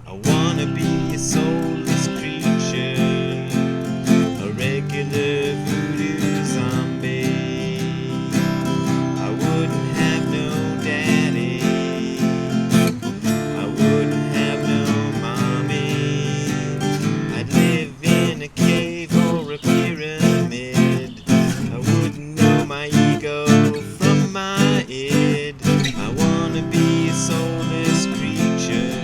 I wanna be a soulless creature, a regular voodoo zombie. I wouldn't have no daddy, I wouldn't have no mommy. I'd live in a cave or a pyramid. I wouldn't know my ego from my id. I wanna be a soulless creature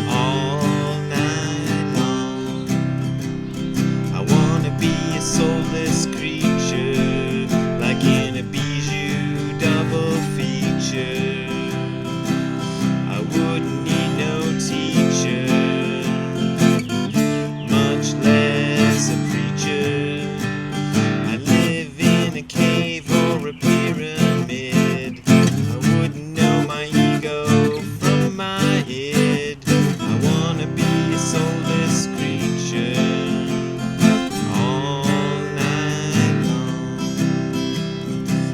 all night long. I wanna be a soulless creature, like in a bijou double feature. I wouldn't need no teacher, much less a preacher. I live in a cave or a pyramid. I wouldn't know my ego from my id. I wanna be a soulless creature all night long.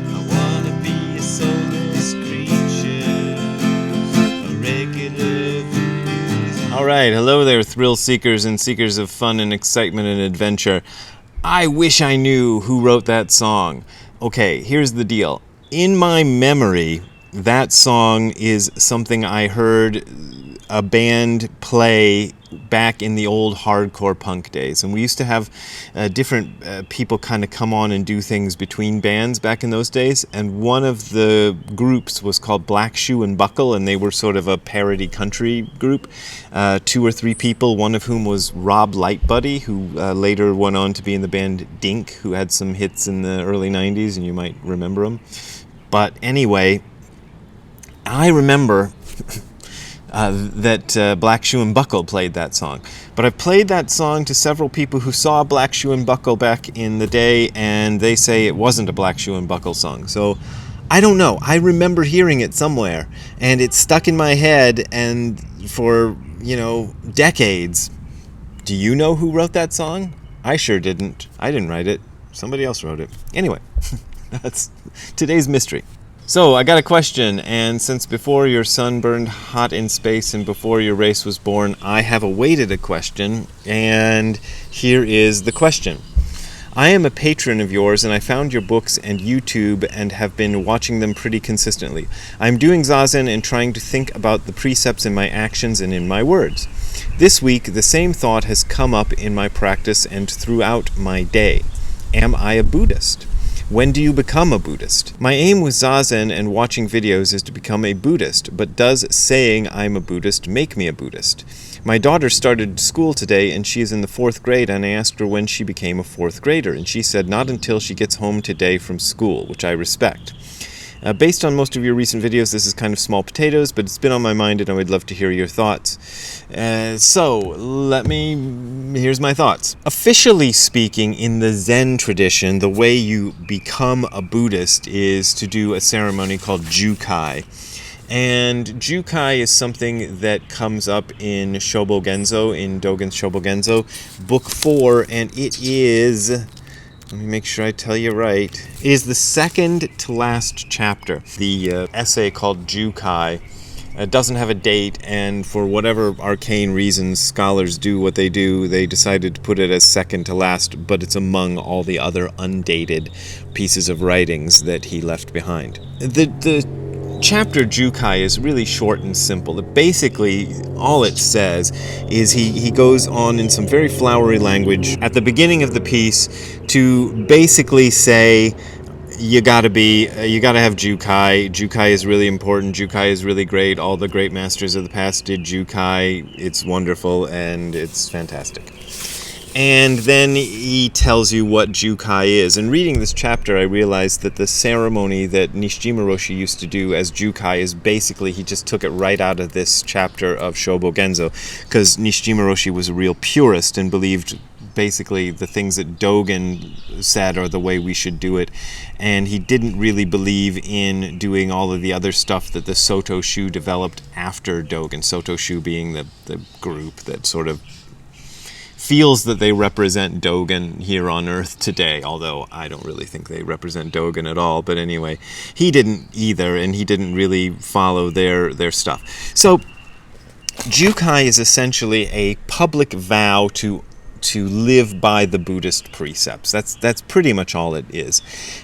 I wanna be a soulless creature, a regular voodoo. All right, hello there, thrill seekers and seekers of fun and excitement and adventure. I wish I knew who wrote that song. Okay, here's the deal. In my memory, that song is something I heard a band play back in the old hardcore punk days. And we used to have different people kind of come on and do things between bands back in those days. And one of the groups was called Black Shoe and Buckle, and they were sort of a parody country group. 2 or 3 people, one of whom was Rob Lightbody, who later went on to be in the band Dink, who had some hits in the early 90s, and you might remember them. But anyway, I remember that Black Shoe and Buckle played that song. But I've played that song to several people who saw Black Shoe and Buckle back in the day, and they say it wasn't a Black Shoe and Buckle song. So I don't know. I remember hearing it somewhere, and it stuck in my head, and for, decades. Do you know who wrote that song? I sure didn't. I didn't write it. Somebody else wrote it. Anyway, that's today's mystery. So, I got a question, and since before your sun burned hot in space and before your race was born, I have awaited a question, and here is the question. I am a patron of yours, and I found your books and YouTube and have been watching them pretty consistently. I'm doing Zazen and trying to think about the precepts in my actions and in my words. This week, the same thought has come up in my practice and throughout my day. Am I a Buddhist? When do you become a Buddhist? My aim with Zazen and watching videos is to become a Buddhist, but does saying I'm a Buddhist make me a Buddhist? My daughter started school today and she is in the 4th grade, and I asked her when she became a 4th grader, and she said not until she gets home today from school, which I respect. Based on most of your recent videos, this is kind of small potatoes, but it's been on my mind and I would love to hear your thoughts. Here's my thoughts. Officially speaking, in the Zen tradition, the way you become a Buddhist is to do a ceremony called jukai. And jukai is something that comes up in Shobogenzo, in Dogen's Shobogenzo, book 4, and it is... Let me make sure I tell you right. It is the second to last chapter. The essay called Jukai doesn't have a date, and for whatever arcane reasons scholars do what they do, they decided to put it as second to last, but it's among all the other undated pieces of writings that he left behind. The chapter Jukai is really short and simple. Basically, all it says is he goes on in some very flowery language at the beginning of the piece to basically say you gotta have Jukai. Jukai is really important. Jukai is really great. All the great masters of the past did Jukai. It's wonderful and it's fantastic. And then he tells you what jukai is. And reading this chapter, I realized that the ceremony that Nishijima Roshi used to do as jukai is basically, he just took it right out of this chapter of Shobogenzo, because Nishijima Roshi was a real purist and believed basically the things that Dogen said are the way we should do it. And he didn't really believe in doing all of the other stuff that the Soto Shu developed after Dogen. Soto Shu being the group that sort of feels that they represent Dogen here on Earth today, although I don't really think they represent Dogen at all. But anyway, he didn't either, and he didn't really follow their stuff. So Jukai is essentially a public vow to live by the Buddhist precepts. That's pretty much all it is.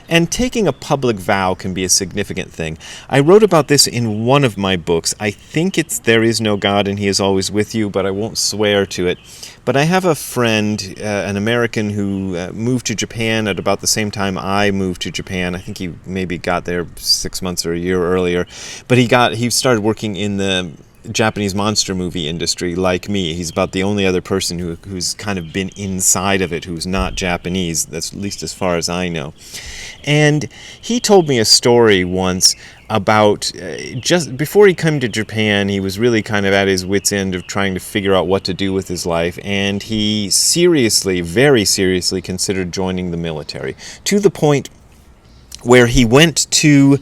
And taking a public vow can be a significant thing. I wrote about this in one of my books. I think it's There Is No God and He Is Always With You, but I won't swear to it. But I have a friend, an American, who moved to Japan at about the same time I moved to Japan. I think he maybe got there 6 months or a year earlier. But he started working in the Japanese monster movie industry like me. He's about the only other person who's kind of been inside of it who's not Japanese, that's at least as far as I know. And he told me a story once about just before he came to Japan, he was really kind of at his wit's end of trying to figure out what to do with his life, and he seriously, very seriously considered joining the military, to the point where he went to,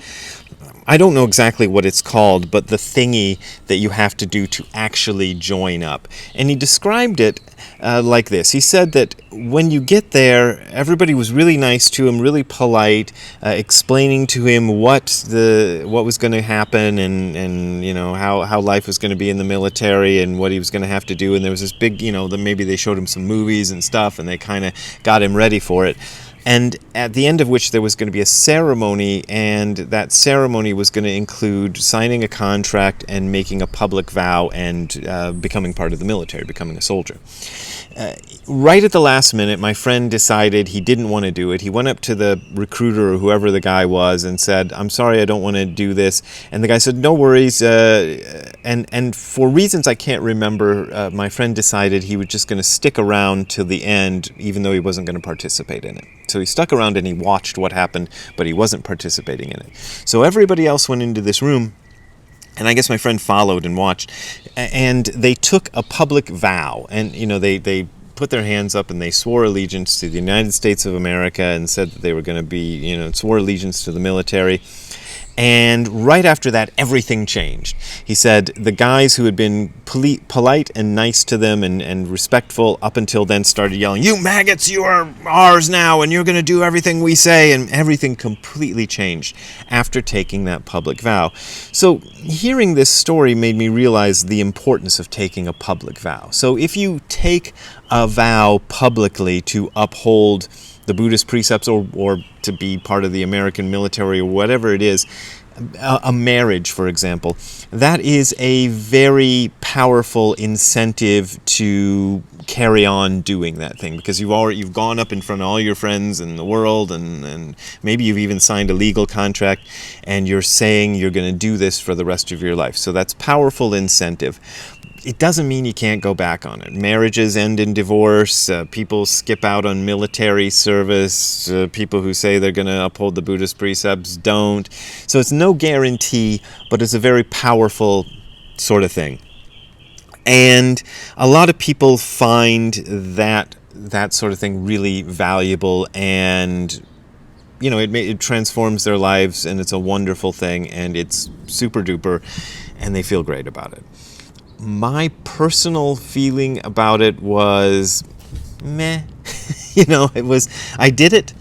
I don't know exactly what it's called, but the thingy that you have to do to actually join up. And he described it like this. He said that when you get there, everybody was really nice to him, really polite, explaining to him what was going to happen and you know how life was going to be in the military and what he was going to have to do. And there was this big, maybe they showed him some movies and stuff, and they kind of got him ready for it. And at the end of which there was going to be a ceremony, and that ceremony was going to include signing a contract and making a public vow and becoming part of the military, becoming a soldier. Right at the last minute, my friend decided he didn't want to do it. He went up to the recruiter or whoever the guy was and said, "I'm sorry, I don't want to do this." And the guy said, "No worries." And for reasons I can't remember, my friend decided he was just going to stick around till the end, even though he wasn't going to participate in it. So he stuck around and he watched what happened, but he wasn't participating in it. So everybody else went into this room, and I guess my friend followed and watched, and they took a public vow, and they put their hands up and they swore allegiance to the United States of America and said that they were going to be, swore allegiance to the military. And right after that, everything changed. He said the guys who had been polite and nice to them and respectful up until then started yelling, "You maggots, you are ours now, and you're going to do everything we say," and everything completely changed after taking that public vow. So hearing this story made me realize the importance of taking a public vow. So if you take a vow publicly to uphold the Buddhist precepts or to be part of the American military or whatever it is, a marriage, for example, that is a very powerful incentive to carry on doing that thing, because you've gone up in front of all your friends in the world, and maybe you've even signed a legal contract, and you're saying you're going to do this for the rest of your life. So that's powerful incentive. It doesn't mean you can't go back on it. Marriages end in divorce. People skip out on military service. People who say they're going to uphold the Buddhist precepts don't. So it's no guarantee, but it's a very powerful sort of thing. And a lot of people find that sort of thing really valuable, and it transforms their lives, and it's a wonderful thing, and it's super duper, and they feel great about it. My personal feeling about it was meh. I did it,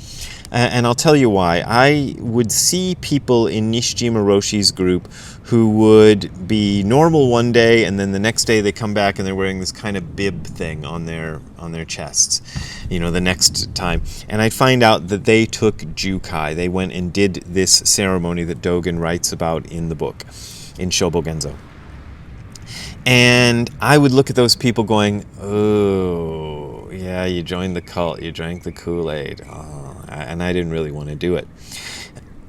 and I'll tell you why. I would see people in Nishijima Roshi's group who would be normal one day, and then the next day they come back and they're wearing this kind of bib thing on their chests, the next time. And I'd find out that they took jukai. They went and did this ceremony that Dogen writes about in the book, in Shobogenzo. And I would look at those people going, "Oh, yeah, you joined the cult, you drank the Kool-Aid." Oh, and I didn't really want to do it.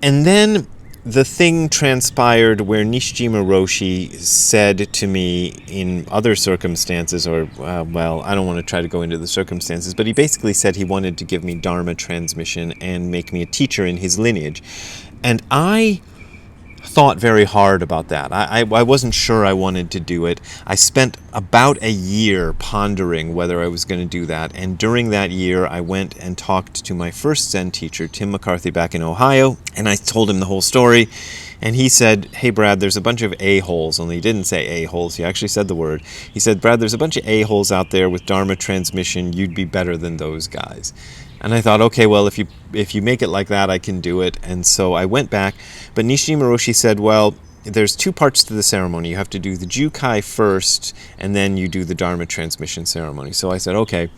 And then the thing transpired where Nishijima Roshi said to me in other circumstances, or, I don't want to try to go into the circumstances, but he basically said he wanted to give me Dharma transmission and make me a teacher in his lineage. And I thought very hard about that. I wasn't sure I wanted to do it. I spent about a year pondering whether I was going to do that, and during that year I went and talked to my first Zen teacher, Tim McCarthy, back in Ohio, and I told him the whole story, and he said, "Hey Brad, there's a bunch of a-holes," only he didn't say a-holes, he actually said the word. He said, "Brad, there's a bunch of a-holes out there with Dharma transmission, you'd be better than those guys." And I thought, okay, well, if you make it like that, I can do it. And so I went back. But Nishijima Roshi said, "Well, there's two parts to the ceremony. You have to do the jukai first, and then you do the Dharma transmission ceremony. So I said, okay.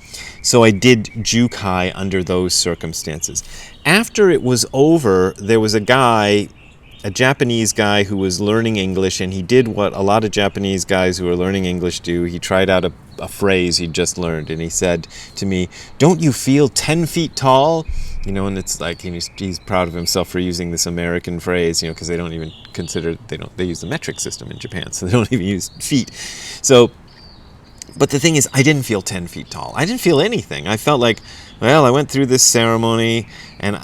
So I did jukai under those circumstances. After it was over, there was a Japanese guy who was learning English, and he did what a lot of Japanese guys who are learning English do. He tried out a phrase he'd just learned, and he said to me, "Don't you feel 10 feet tall?" And it's like he's proud of himself for using this American phrase, because they don't even they use the metric system in Japan, so they don't even use feet. So, but the thing is, I didn't feel 10 feet tall. I didn't feel anything. I felt like, well, I went through this ceremony, and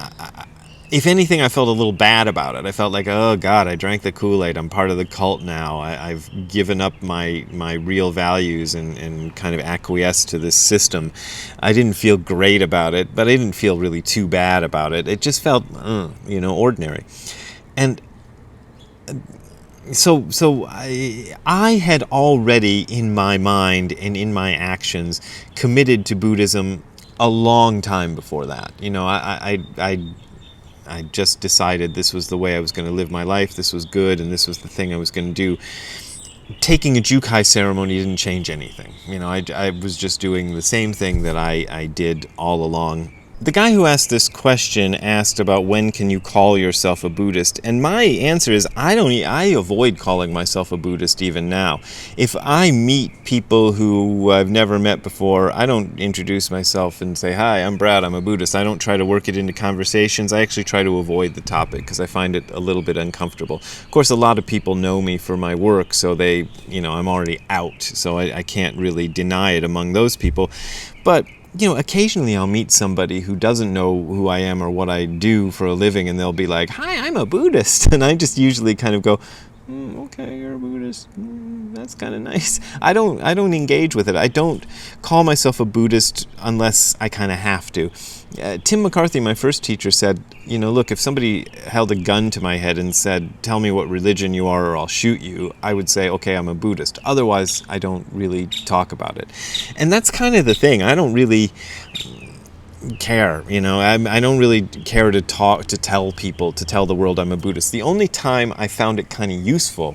if anything, I felt a little bad about it. I felt like, oh God, I drank the Kool-Aid. I'm part of the cult now. I've given up my real values and kind of acquiesced to this system. I didn't feel great about it, but I didn't feel really too bad about it. It just felt, ordinary. And so I had already, in my mind and in my actions, committed to Buddhism a long time before that. I just decided this was the way I was going to live my life, this was good, and this was the thing I was going to do. Taking a jukai ceremony didn't change anything. I was just doing the same thing that I did all along. The guy who asked this question asked about when can you call yourself a Buddhist, and my answer is I avoid calling myself a Buddhist even now. If I meet people who I've never met before, I don't introduce myself and say, "Hi, I'm Brad, I'm a Buddhist." I don't try to work it into conversations. I actually try to avoid the topic because I find it a little bit uncomfortable. Of course, a lot of people know me for my work, so I'm already out, so I can't really deny it among those people. But occasionally I'll meet somebody who doesn't know who I am or what I do for a living, and they'll be like, "Hi, I'm a Buddhist." And I just usually kind of go, "Okay, you're a Buddhist. That's kind of nice." I don't engage with it. I don't call myself a Buddhist unless I kind of have to. Tim McCarthy, my first teacher, said, look, if somebody held a gun to my head and said, "Tell me what religion you are or I'll shoot you," I would say, "Okay, I'm a Buddhist." Otherwise, I don't really talk about it. And that's kind of the thing. I don't really care, I don't really care to tell the world I'm a Buddhist. The only time I found it kind of useful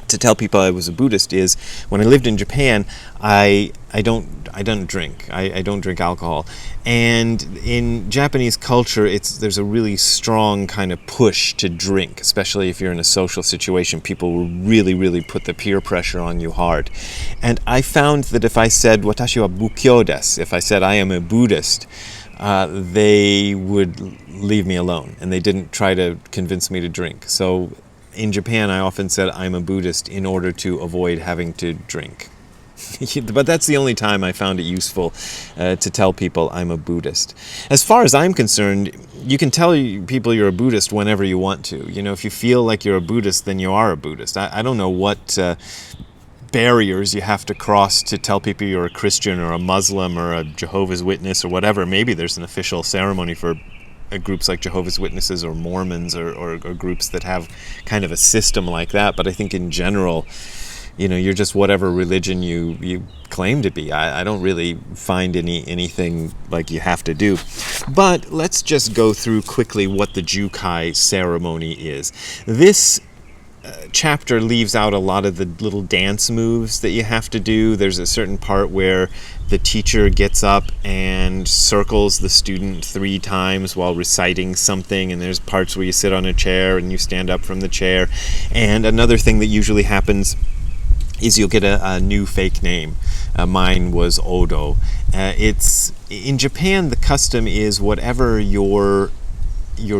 to tell people I was a Buddhist is when I lived in Japan. I don't drink. I don't drink alcohol, and in Japanese culture, there's a really strong kind of push to drink, especially if you're in a social situation. People will really, really put the peer pressure on you hard. And I found that if I said "Watashi wa Bukkyo desu," if I said I am a Buddhist, they would leave me alone, and they didn't try to convince me to drink. So in Japan, I often said I'm a Buddhist in order to avoid having to drink. But that's the only time I found it useful to tell people I'm a Buddhist. As far as I'm concerned, you can tell people you're a Buddhist whenever you want to. If you feel like you're a Buddhist, then you are a Buddhist. I don't know what barriers you have to cross to tell people you're a Christian or a Muslim or a Jehovah's Witness or whatever. Maybe there's an official ceremony for groups like Jehovah's Witnesses or Mormons or groups that have kind of a system like that. But I think in general, you're just whatever religion you claim to be. I don't really find anything like you have to do. But let's just go through quickly what the jukai ceremony is. This chapter leaves out a lot of the little dance moves that you have to do. There's a certain part where the teacher gets up and circles the student 3 times while reciting something, and there's parts where you sit on a chair and you stand up from the chair. And another thing that usually happens is you'll get a new fake name. Mine was Odo. It's in Japan, the custom is whatever your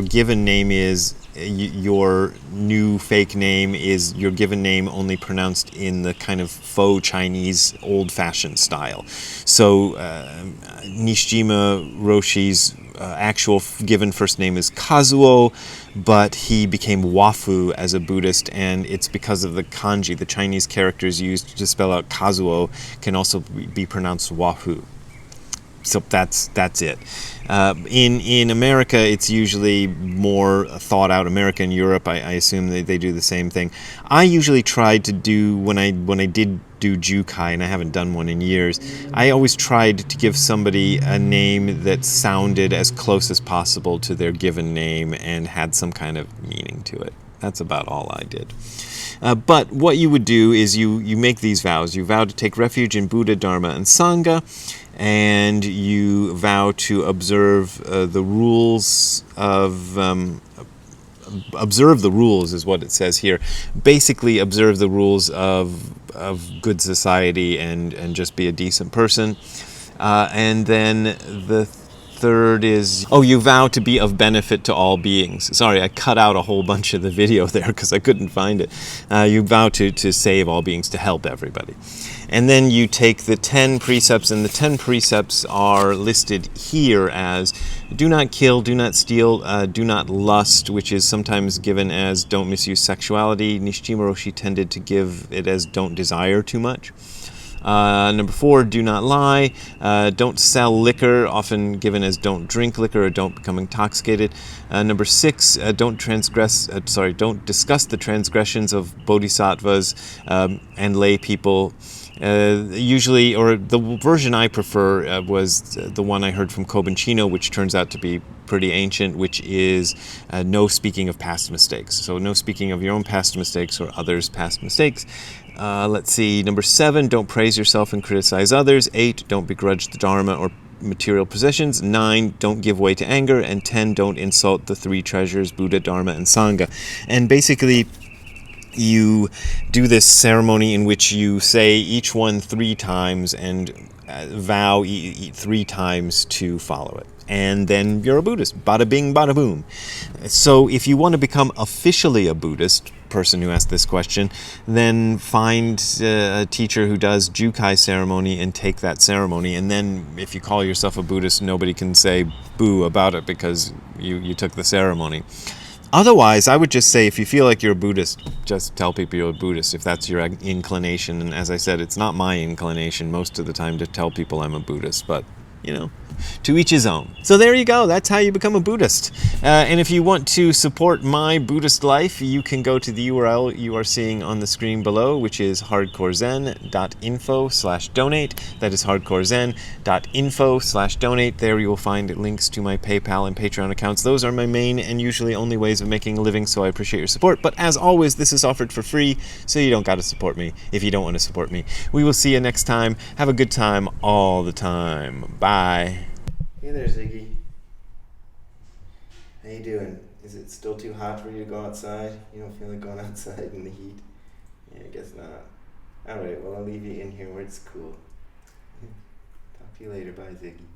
given name is, your new fake name is your given name, only pronounced in the kind of faux Chinese old-fashioned style. So Nishijima Roshi's actual given first name is Kazuo, but he became Wafu as a Buddhist, and it's because of the kanji, the Chinese characters used to spell out Kazuo, can also be pronounced Wafu. So that's it. In America, it's usually more thought out. America and Europe, I assume they do the same thing. I usually tried to do, when I did do jukai, and I haven't done one in years, I always tried to give somebody a name that sounded as close as possible to their given name and had some kind of meaning to it. That's about all I did. But what you would do is you make these vows. You vow to take refuge in Buddha, Dharma, and Sangha, and you vow to observe the rules of observe the rules is what it says here. Basically, observe the rules of good society and just be a decent person. And then the third is, you vow to be of benefit to all beings. Sorry, I cut out a whole bunch of the video there because I couldn't find it. You vow to save all beings, to help everybody. And then you take the 10 precepts, and the 10 precepts are listed here as do not kill, do not steal, do not lust, which is sometimes given as don't misuse sexuality. Nishijima Roshi tended to give it as don't desire too much. Number 4, do not lie. Don't sell liquor, often given as don't drink liquor or don't become intoxicated. Number 6, don't discuss the transgressions of bodhisattvas and lay people. Usually, or the version I prefer was the one I heard from Kobanchino, which turns out to be pretty ancient, which is no speaking of past mistakes. So no speaking of your own past mistakes or others' past mistakes. Let's see, number 7, don't praise yourself and criticize others. 8, don't begrudge the Dharma or material possessions. 9, don't give way to anger. And 10, don't insult the 3 treasures, Buddha, Dharma, and Sangha. And basically, you do this ceremony in which you say each one 3 times and vow 3 times to follow it. And then you're a Buddhist. Bada bing, bada boom. So if you want to become officially a Buddhist, person who asked this question, then find a teacher who does jukai ceremony and take that ceremony. And then if you call yourself a Buddhist, nobody can say boo about it because you took the ceremony. Otherwise, I would just say if you feel like you're a Buddhist, just tell people you're a Buddhist if that's your inclination. And as I said, it's not my inclination most of the time to tell people I'm a Buddhist, but, to each his own. So there you go. That's how you become a Buddhist. And if you want to support my Buddhist life, you can go to the URL you are seeing on the screen below, which is hardcorezen.info/donate. That is hardcorezen.info/donate. There you will find links to my PayPal and Patreon accounts. Those are my main and usually only ways of making a living, so I appreciate your support. But as always, this is offered for free, so you don't got to support me if you don't want to support me. We will see you next time. Have a good time all the time. Bye. Hey there, Ziggy. How you doing? Is it still too hot for you to go outside? You don't feel like going outside in the heat? Yeah, I guess not. Alright, well I'll leave you in here where it's cool. Talk to you later. Bye, Ziggy.